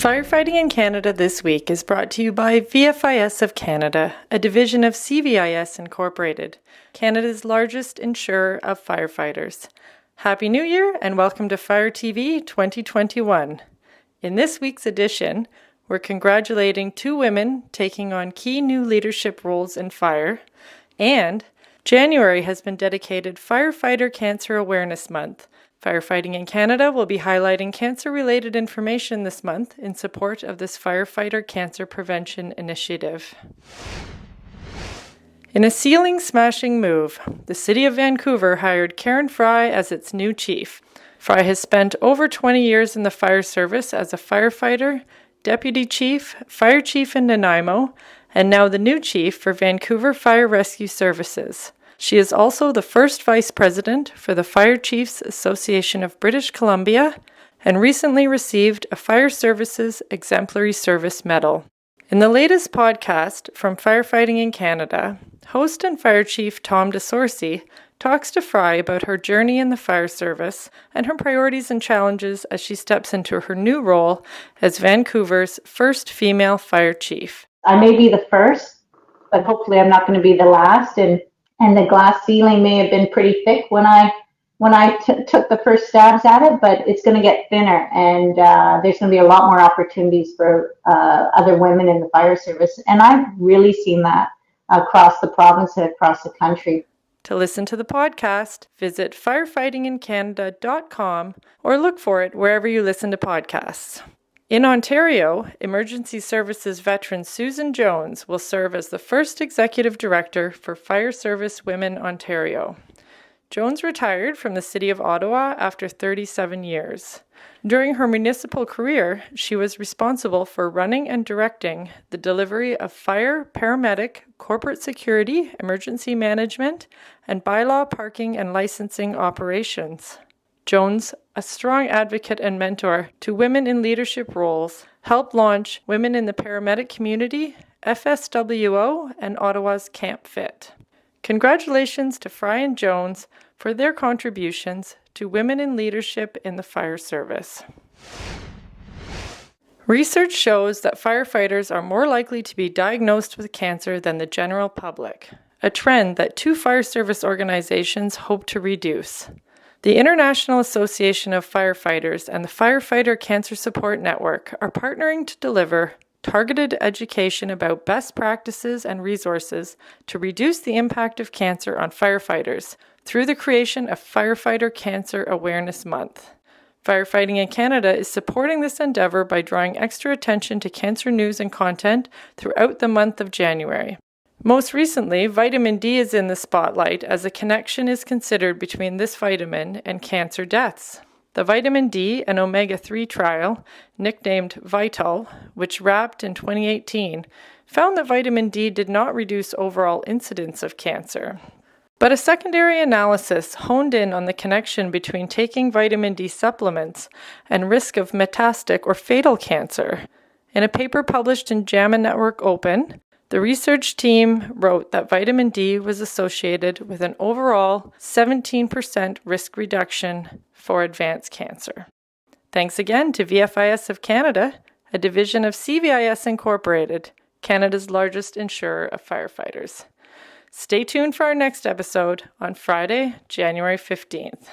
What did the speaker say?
Firefighting in Canada this week is brought to you by VFIS of Canada, a division of CVIS Incorporated, Canada's largest insurer of firefighters. Happy New Year and welcome to Fire TV 2021. In this week's edition, we're congratulating 2 women taking on key new leadership roles in fire, and January has been dedicated Firefighter Cancer Awareness Month. Firefighting in Canada will be highlighting cancer-related information this month in support of this Firefighter Cancer Prevention Initiative. In a ceiling-smashing move, the City of Vancouver hired Karen Fry as its new chief. Fry has spent over 20 years in the fire service as a firefighter, deputy chief, fire chief in Nanaimo, and now the new chief for Vancouver Fire Rescue Services. She is also the first vice president for the Fire Chiefs Association of British Columbia and recently received a Fire Services Exemplary Service Medal. In the latest podcast from Firefighting in Canada, host and fire chief Tom DeSorcy talks to Fry about her journey in the fire service and her priorities and challenges as she steps into her new role as Vancouver's first female fire chief. I may be the first, but hopefully I'm not going to be the last. And the glass ceiling may have been pretty thick when I took the first stabs at it, but it's going to get thinner, and there's going to be a lot more opportunities for other women in the fire service. And I've really seen that across the province and across the country. To listen to the podcast, visit firefightingincanada.com or look for it wherever you listen to podcasts. In Ontario, Emergency Services veteran Susan Jones will serve as the first executive director for Fire Service Women Ontario. Jones retired from the City of Ottawa after 37 years. During her municipal career, she was responsible for running and directing the delivery of fire, paramedic, corporate security, emergency management, and bylaw parking and licensing operations. Jones, a strong advocate and mentor to women in leadership roles, helped launch Women in the Paramedic Community, FSWO, and Ottawa's Camp Fit. Congratulations to Fry and Jones for their contributions to women in leadership in the fire service. Research shows that firefighters are more likely to be diagnosed with cancer than the general public, a trend that 2 fire service organizations hope to reduce. The International Association of Firefighters and the Firefighter Cancer Support Network are partnering to deliver targeted education about best practices and resources to reduce the impact of cancer on firefighters through the creation of Firefighter Cancer Awareness Month. Firefighting in Canada is supporting this endeavor by drawing extra attention to cancer news and content throughout the month of January. Most recently, vitamin D is in the spotlight as a connection is considered between this vitamin and cancer deaths. The vitamin D and omega-3 trial, nicknamed VITAL, which wrapped in 2018, found that vitamin D did not reduce overall incidence of cancer. But a secondary analysis honed in on the connection between taking vitamin D supplements and risk of metastatic or fatal cancer. In a paper published in JAMA Network Open, the research team wrote that vitamin D was associated with an overall 17% risk reduction for advanced cancer. Thanks again to VFIS of Canada, a division of CVIS Incorporated, Canada's largest insurer of firefighters. Stay tuned for our next episode on Friday, January 15th.